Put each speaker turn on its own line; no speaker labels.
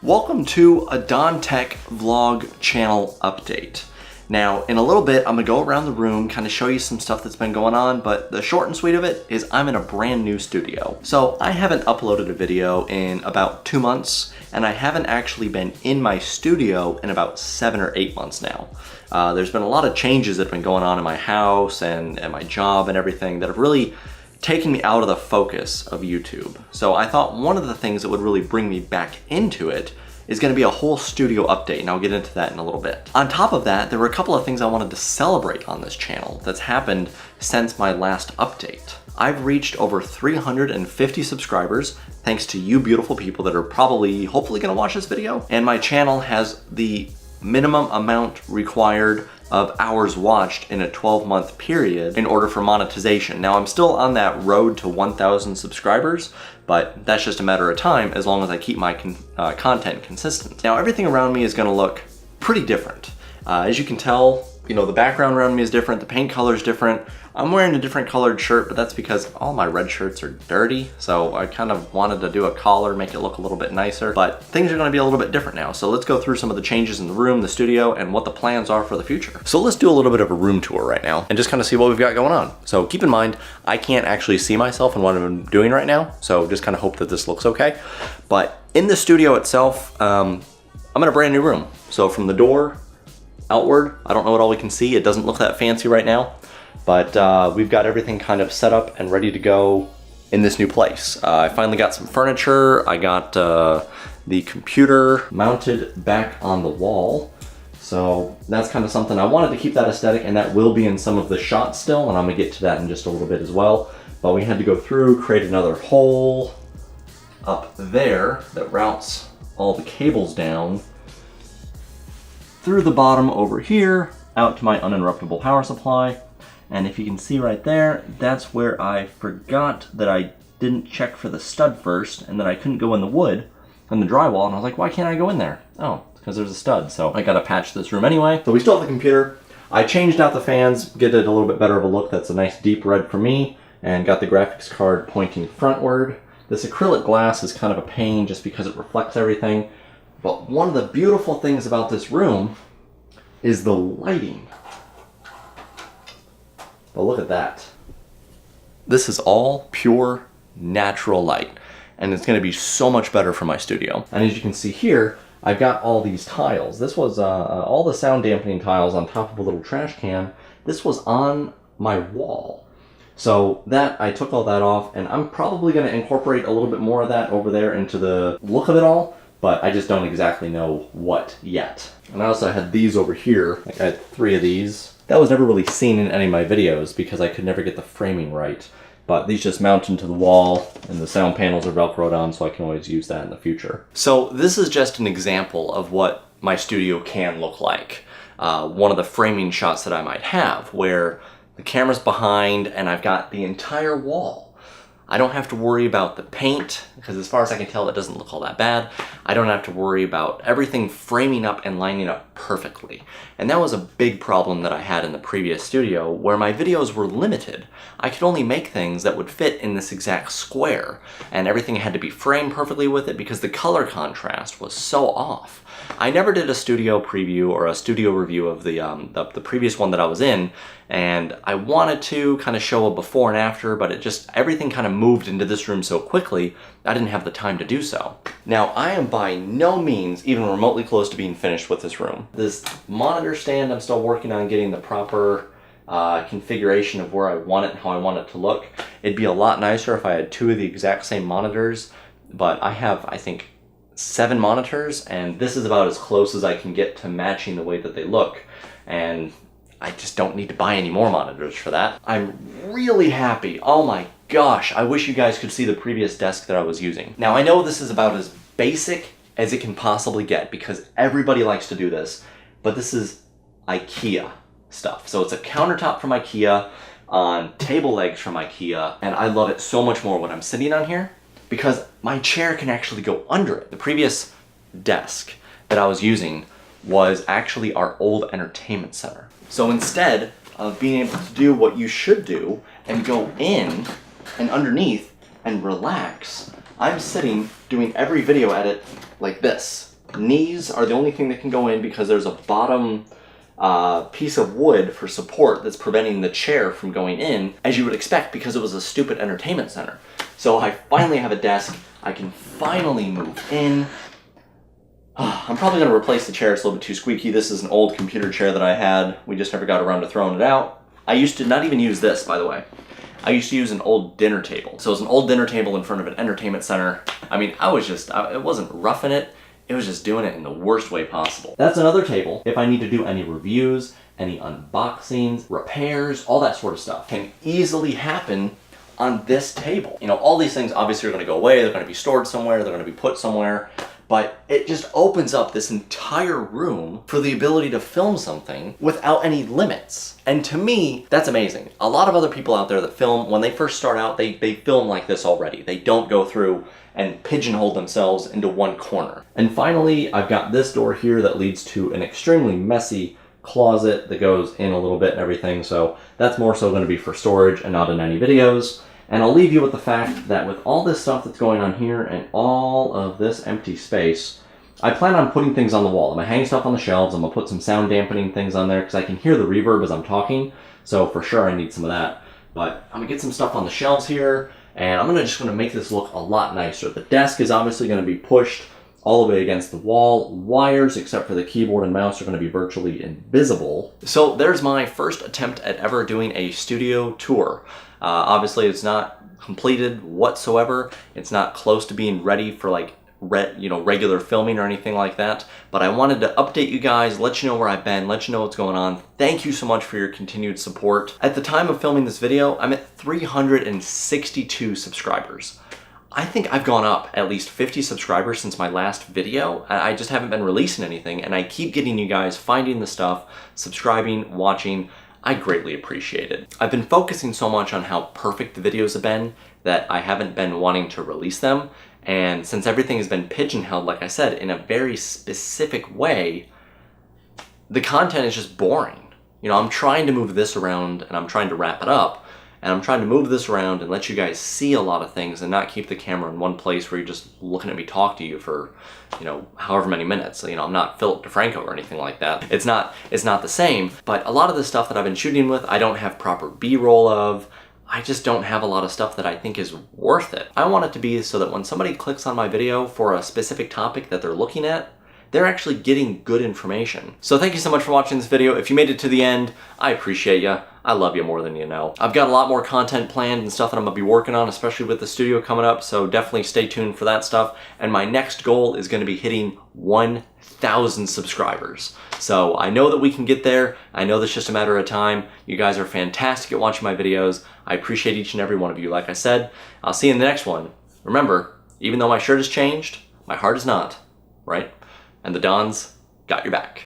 Welcome to a Don Tech Vlog channel update. Now, in a little bit, I'm gonna go around the room, kind of show you some stuff that's been going on, but the short and sweet of it is I'm in a brand new studio. So I haven't uploaded a video in about 2 months, and I haven't actually been in my studio in about 7 or 8 months now. There's been a lot of changes that have been going on in my house and my job and everything that have really taking me out of the focus of YouTube. So I thought one of the things that would really bring me back into it is gonna be a whole studio update, and I'll get into that in a little bit. On top of that, there were a couple of things I wanted to celebrate on this channel that's happened since my last update. I've reached over 350 subscribers, thanks to you beautiful people that are probably, hopefully gonna watch this video. And my channel has the minimum amount required of hours watched in a 12-month period in order for monetization. Now, I'm still on that road to 1,000 subscribers, but that's just a matter of time as long as I keep my content consistent. Now, everything around me is gonna look pretty different. As you can tell, you know, the background around me is different, the paint color is different. I'm wearing a different colored shirt, but that's because all my red shirts are dirty, so I kind of wanted to do a collar, make it look a little bit nicer, but things are gonna be a little bit different now. So let's go through some of the changes in the room, the studio, and what the plans are for the future. So let's do a little bit of a room tour right now and just kind of see what we've got going on. So keep in mind, I can't actually see myself in what I'm doing right now, so just kind of hope that this looks okay. But in the studio itself, I'm in a brand new room. So from the door outward, I don't know what all we can see. It doesn't look that fancy right now, but we've got everything kind of set up and ready to go in this new place. I finally got some furniture. I got the computer mounted back on the wall. So that's kind of something I wanted to keep that aesthetic, and that will be in some of the shots still, and I'm gonna get to that in just a little bit as well. But we had to go through, create another hole up there that routes all the cables down through the bottom over here, out to my uninterruptible power supply. And if you can see right there, that's where I forgot that I didn't check for the stud first, and that I couldn't go in the wood and the drywall, and I was like, why can't I go in there? Oh, it's because there's a stud, so I gotta patch this room anyway. So we still have the computer. I changed out the fans, get it a little bit better of a look. That's a nice deep red for me, and got the graphics card pointing frontward. This acrylic glass is kind of a pain just because it reflects everything. But one of the beautiful things about this room is the lighting. But look at that. This is all pure natural light, and it's gonna be so much better for my studio. And as you can see here, I've got all these tiles. This was all the sound dampening tiles on top of a little trash can. This was on my wall. So that, I took all that off, and I'm probably gonna incorporate a little bit more of that over there into the look of it all, but I just don't exactly know what yet. And I also had these over here. Like I had 3 of these. That was never really seen in any of my videos because I could never get the framing right. But these just mount into the wall, and the sound panels are Velcroed on, so I can always use that in the future. So this is just an example of what my studio can look like. One of the framing shots that I might have, where the camera's behind and I've got the entire wall. I don't have to worry about the paint, because as far as I can tell, it doesn't look all that bad. I don't have to worry about everything framing up and lining up perfectly. And that was a big problem that I had in the previous studio, where my videos were limited. I could only make things that would fit in this exact square, and everything had to be framed perfectly with it because the color contrast was so off. I never did a studio preview or a studio review of the previous one that I was in, and I wanted to kind of show a before and after, but it just, everything kind of moved into this room so quickly, I didn't have the time to do so. Now, I am by no means even remotely close to being finished with this room. This monitor stand, I'm still working on getting the proper configuration of where I want it and how I want it to look. It'd be a lot nicer if I had 2 of the exact same monitors, but I have, I think, 7 monitors, and this is about as close as I can get to matching the way that they look, and I just don't need to buy any more monitors for that. I'm really happy. Oh my gosh, I wish you guys could see the previous desk that I was using. Now, I know this is about as basic as it can possibly get because everybody likes to do this, but this is IKEA stuff. So it's a countertop from IKEA on table legs from IKEA, and I love it so much more when I'm sitting on here because my chair can actually go under it. The previous desk that I was using was actually our old entertainment center. So instead of being able to do what you should do and go in and underneath and relax, I'm sitting doing every video edit like this. Knees are the only thing that can go in because there's a bottom piece of wood for support that's preventing the chair from going in, as you would expect, because it was a stupid entertainment center. So I finally have a desk. I can finally move in. I'm probably going to replace the chair. It's a little bit too squeaky. This is an old computer chair that I had. We just never got around to throwing it out. I used to not even use this, by the way. I used to use an old dinner table. So it was an old dinner table in front of an entertainment center. I mean, it wasn't roughing it. It was just doing it in the worst way possible. That's another table. If I need to do any reviews, any unboxings, repairs, all that sort of stuff can easily happen on this table. You know, all these things obviously are going to go away. They're going to be stored somewhere. They're going to be put somewhere. But it just opens up this entire room for the ability to film something without any limits. And to me, that's amazing. A lot of other people out there that film, when they first start out, they film like this already. They don't go through and pigeonhole themselves into one corner. And finally, I've got this door here that leads to an extremely messy closet that goes in a little bit and everything. So that's more so going to be for storage and not in any videos. And I'll leave you with the fact that with all this stuff that's going on here and all of this empty space, I plan on putting things on the wall. I'm going to hang stuff on the shelves. I'm going to put some sound dampening things on there because I can hear the reverb as I'm talking. So for sure I need some of that. But I'm going to get some stuff on the shelves here, and I'm just going to make this look a lot nicer. The desk is obviously going to be pushed all the way against the wall. Wires, except for the keyboard and mouse, are going to be virtually invisible. So there's my first attempt at ever doing a studio tour. Obviously it's not completed whatsoever. It's not close to being ready for like regular filming or anything like that. But I wanted to update you guys, let you know where I've been, let you know what's going on. Thank you so much for your continued support. At the time of filming this video, I'm at 362 subscribers. I think I've gone up at least 50 subscribers since my last video. I just haven't been releasing anything, and I keep getting you guys finding the stuff, subscribing, watching. I greatly appreciate it. I've been focusing so much on how perfect the videos have been that I haven't been wanting to release them. And since everything has been pigeonholed, like I said, in a very specific way, the content is just boring. You know, I'm trying to move this around and I'm trying to wrap it up. And I'm trying to move this around and let you guys see a lot of things and not keep the camera in one place where you're just looking at me talk to you for, you know, however many minutes. You know, I'm not Philip DeFranco or anything like that. It's not the same, but a lot of the stuff that I've been shooting with, I don't have proper B-roll of. I just don't have a lot of stuff that I think is worth it. I want it to be so that when somebody clicks on my video for a specific topic that they're looking at, they're actually getting good information. So thank you so much for watching this video. If you made it to the end, I appreciate you. I love you more than you know. I've got a lot more content planned and stuff that I'm gonna be working on, especially with the studio coming up, so definitely stay tuned for that stuff. And my next goal is gonna be hitting 1,000 subscribers. So I know that we can get there. I know that's just a matter of time. You guys are fantastic at watching my videos. I appreciate each and every one of you. Like I said, I'll see you in the next one. Remember, even though my shirt has changed, my heart is not, right? And the Dons got your back.